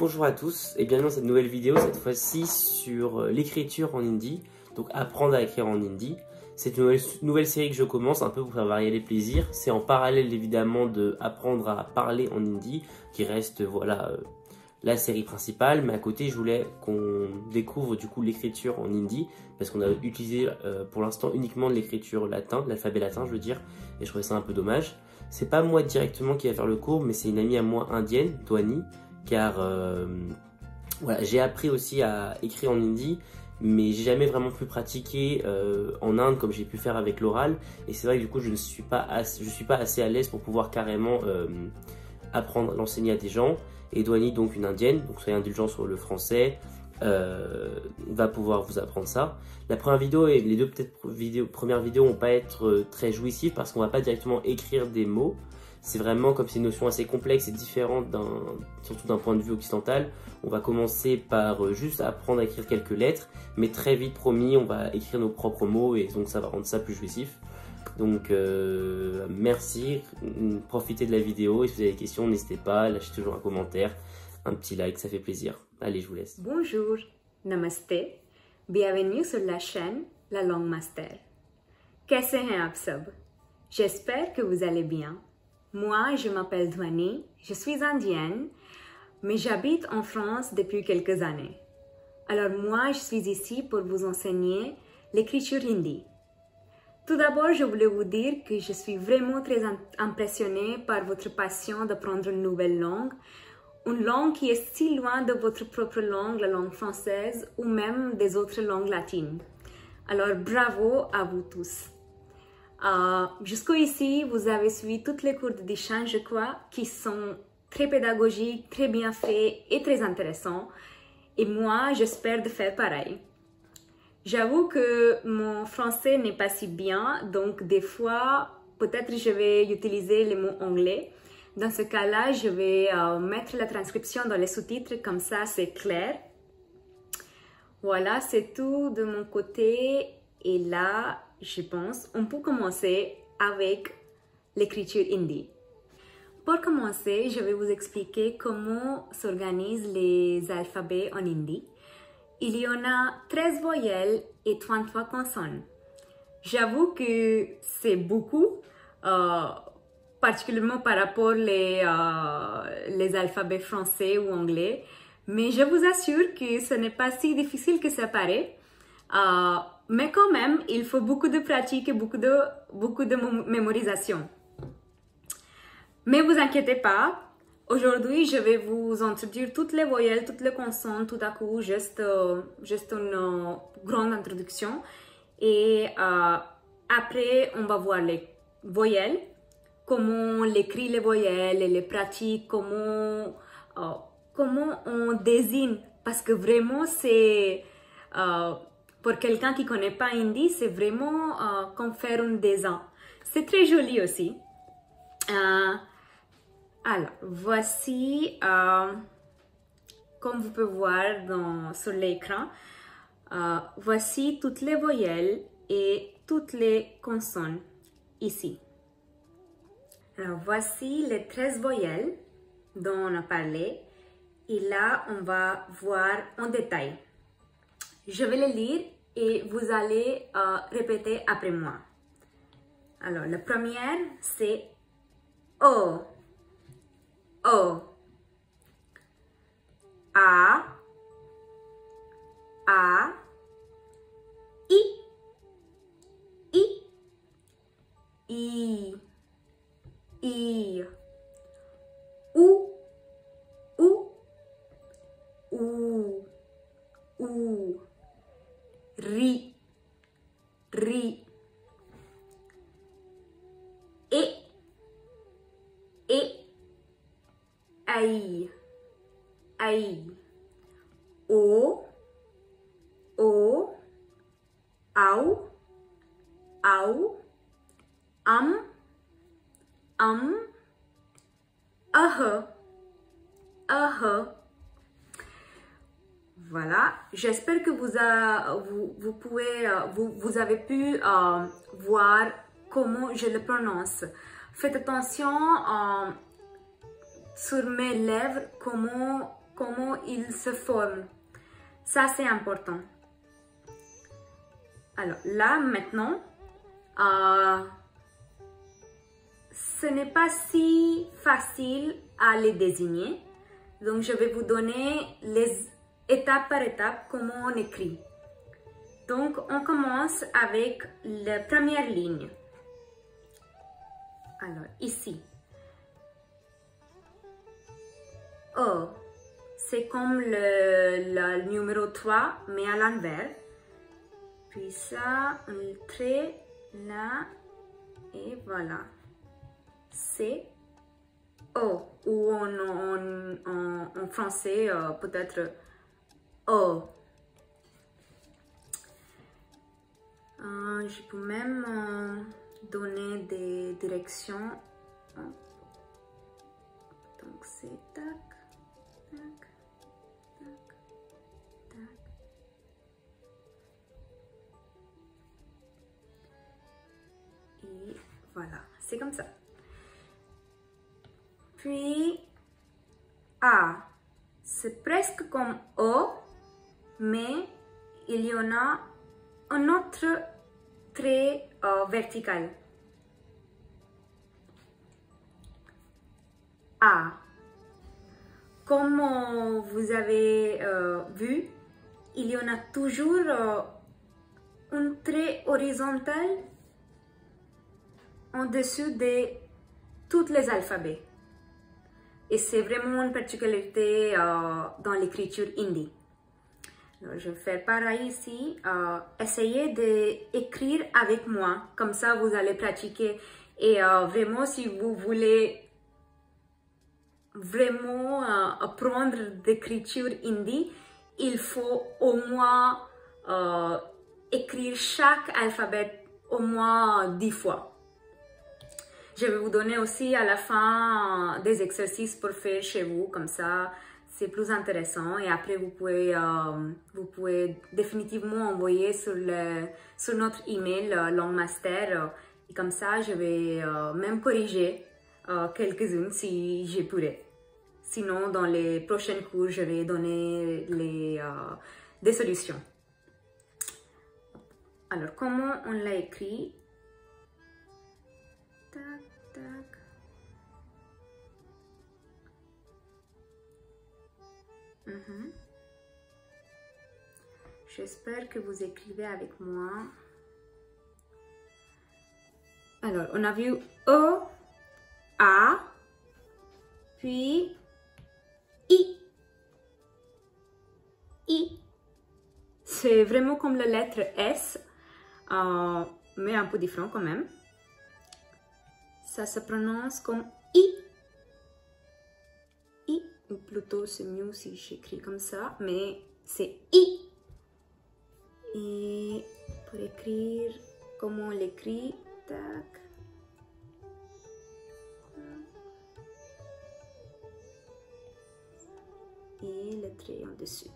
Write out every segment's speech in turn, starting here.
Bonjour à tous et bienvenue dans cette nouvelle vidéo, cette fois-ci sur l'écriture en hindi, donc apprendre à écrire en hindi. C'est une nouvelle série que je commence un peu pour faire varier les plaisirs. C'est en parallèle évidemment de apprendre à parler en hindi, qui reste voilà la série principale, mais à côté je voulais qu'on découvre du coup l'écriture en hindi, parce qu'on a utilisé pour l'instant uniquement l'écriture latin, l'alphabet latin je veux dire, et je trouvais ça un peu dommage. C'est pas moi directement qui va faire le cours, mais c'est une amie à moi indienne, Dwani, car voilà, j'ai appris aussi à écrire en hindi, mais j'ai jamais vraiment pu pratiquer en Inde comme j'ai pu faire avec l'oral, et c'est vrai que du coup je suis pas assez à l'aise pour pouvoir carrément apprendre, l'enseigner à des gens. Et Dwani, donc une indienne, donc soyez indulgents sur le français, va pouvoir vous apprendre ça. La première vidéo et les deux premières vidéos vont pas être très jouissives parce qu'on va pas directement écrire des mots. C'est vraiment comme c'est une notion assez complexe et différente, surtout d'un point de vue occidental. On va commencer par juste apprendre à écrire quelques lettres, mais très vite, promis, on va écrire nos propres mots et donc ça va rendre ça plus jouissif. Donc merci, profitez de la vidéo et si vous avez des questions, n'hésitez pas, lâchez toujours un commentaire, un petit like, ça fait plaisir. Allez, je vous laisse. Bonjour, namaste, bienvenue sur la chaîne La Langue Master. कैसे हैं आप सब? J'espère que vous allez bien. Moi, je m'appelle Dwani, je suis indienne, mais j'habite en France depuis quelques années. Alors moi, je suis ici pour vous enseigner l'écriture hindi. Tout d'abord, je voulais vous dire que je suis vraiment très impressionnée par votre passion d'apprendre une nouvelle langue, une langue qui est si loin de votre propre langue, la langue française, ou même des autres langues latines. Alors, bravo à vous tous. Jusqu'ici, vous avez suivi tous les cours de Dishan, je crois, qui sont très pédagogiques, très bien faits et très intéressants. Et moi, j'espère de faire pareil. J'avoue que mon français n'est pas si bien, donc des fois, peut-être je vais utiliser les mots anglais. Dans ce cas-là, je vais mettre la transcription dans les sous-titres, comme ça c'est clair. Voilà, c'est tout de mon côté. Et là, je pense, on peut commencer avec l'écriture hindi. Pour commencer, je vais vous expliquer comment s'organisent les alphabets en hindi. Il y en a 13 voyelles et 33 consonnes. J'avoue que c'est beaucoup, particulièrement par rapport les alphabets français ou anglais, mais je vous assure que ce n'est pas si difficile que ça paraît. Mais quand même, il faut beaucoup de pratique et beaucoup de mémorisation. Mais vous inquiétez pas, aujourd'hui, je vais vous introduire toutes les voyelles, toutes les consonnes, tout à coup, juste une grande introduction. Et après, on va voir les voyelles, comment on écrit les voyelles et les pratiques, comment on désigne. Parce que vraiment, c'est... pour quelqu'un qui ne connaît pas hindi, c'est vraiment comme faire un dessin. C'est très joli aussi. Alors, voici, comme vous pouvez voir sur l'écran, voici toutes les voyelles et toutes les consonnes ici. Alors, voici les 13 voyelles dont on a parlé. Et là, on va voir en détail. Je vais les lire et vous allez répéter après moi. Alors, la première, c'est O. O. A. A. I. I. I. I. U. U. U. U. Ri. Ri. E. E. Ai. Ai. O. O. Au. Au. Voilà, j'espère que vous avez pu voir comment je le prononce. Faites attention sur mes lèvres, comment comment il se forme. Ça, c'est important. Alors là, maintenant, ce n'est pas si facile à les désigner. Donc, je vais vous donner les étape par étape comment on écrit. Donc, on commence avec la première ligne. Alors, ici. O, c'est comme le numéro 3, mais à l'envers. Puis ça, un trait là, et voilà. C'est O, ou en français, peut-être O. Je peux même donner des directions. Donc c'est tac, tac, tac, tac. Et voilà, c'est comme ça. Puis A, c'est presque comme O, mais il y en a un autre trait vertical. A. Comme vous avez vu, il y en a toujours un trait horizontal en dessous de tous les alphabets. Et c'est vraiment une particularité dans l'écriture hindi. Alors, je vais faire pareil ici. Essayez d'écrire avec moi. Comme ça, vous allez pratiquer. Et vraiment, si vous voulez vraiment apprendre d'écriture hindi, il faut au moins écrire chaque alphabet au moins 10 fois. Je vais vous donner aussi à la fin des exercices pour faire chez vous, comme ça c'est plus intéressant. Et après vous pouvez définitivement envoyer sur notre email Langue Master. Et comme ça je vais même corriger quelques-unes si je pourrais. Sinon dans les prochains cours je vais donner des solutions. Alors comment on l'a écrit? Tac, tac. J'espère que vous écrivez avec moi. Alors, on a vu E, A, puis I. I. C'est vraiment comme la lettre S, mais un peu différent quand même. Ça se prononce comme I. I, ou plutôt c'est mieux si j'écris comme ça, mais c'est I. Et pour écrire, comment on l'écrit, tac. Et le trait en dessus.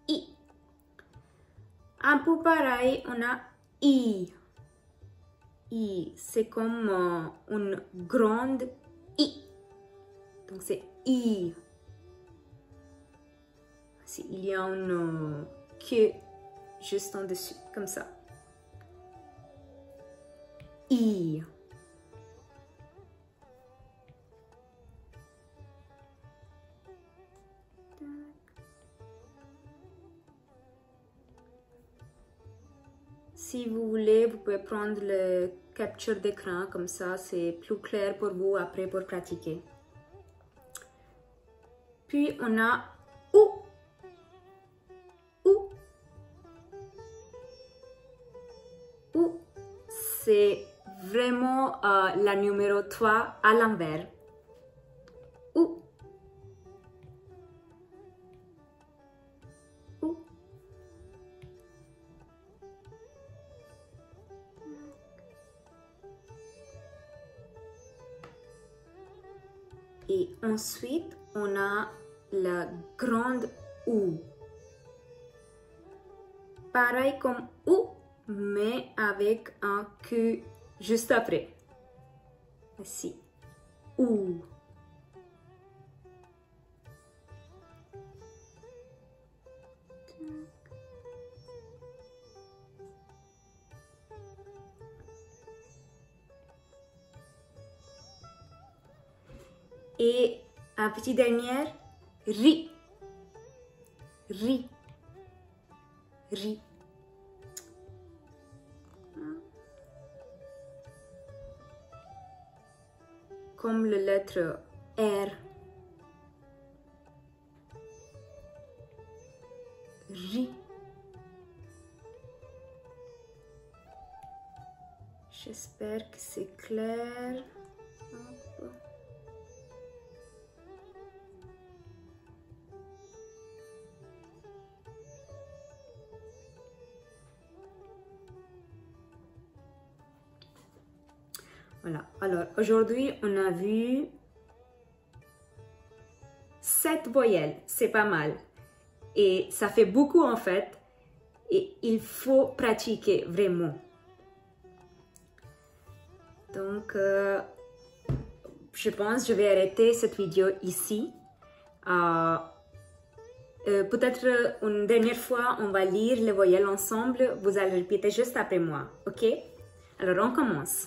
I. Un peu pareil, on a I. I, c'est comme une grande I. Donc c'est I. Il y a une queue juste en dessus, comme ça. I. Si vous voulez, vous pouvez prendre le capture d'écran, comme ça c'est plus clair pour vous après pour pratiquer. Puis on a OU. OU. OU. C'est vraiment la numéro 3 à l'envers. OU. OU. Et ensuite, on a la grande OU. Pareil comme OU, mais avec un Q juste après. Ici. OU. Et un petit dernier, ri. Ri. Ri. Comme la lettre R. Ri. J'espère que c'est clair. Hop. Voilà. Alors, aujourd'hui, on a vu 7 voyelles. C'est pas mal. Et ça fait beaucoup en fait. Et il faut pratiquer vraiment. Donc, je pense que je vais arrêter cette vidéo ici. Peut-être une dernière fois, on va lire les voyelles ensemble. Vous allez répéter juste après moi. Ok? Alors, on commence.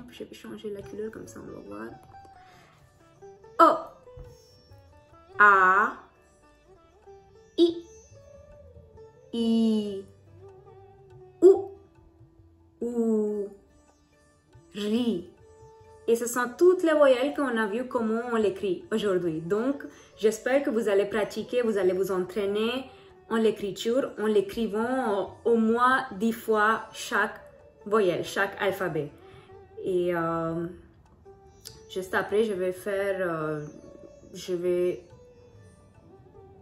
Je vais changer la couleur comme ça, on va voir. O. A. I. I. U. U. Ri. Et ce sont toutes les voyelles qu'on a vu comment on l'écrit aujourd'hui. Donc, j'espère que vous allez pratiquer, vous allez vous entraîner en l'écriture, en l'écrivant au moins 10 fois chaque voyelle, chaque alphabet. Et juste après, je vais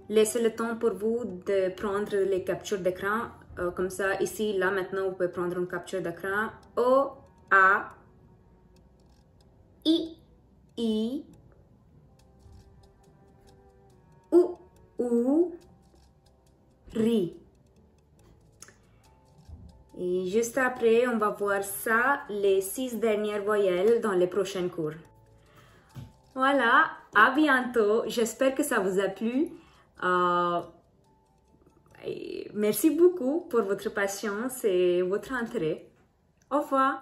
laisser le temps pour vous de prendre les captures d'écran. Comme ça, ici, là, maintenant, vous pouvez prendre une capture d'écran. O, A, I, U, Ri. Et juste après, on va voir ça, les 6 dernières voyelles dans les prochains cours. Voilà, à bientôt. J'espère que ça vous a plu. Merci beaucoup pour votre patience et votre intérêt. Au revoir.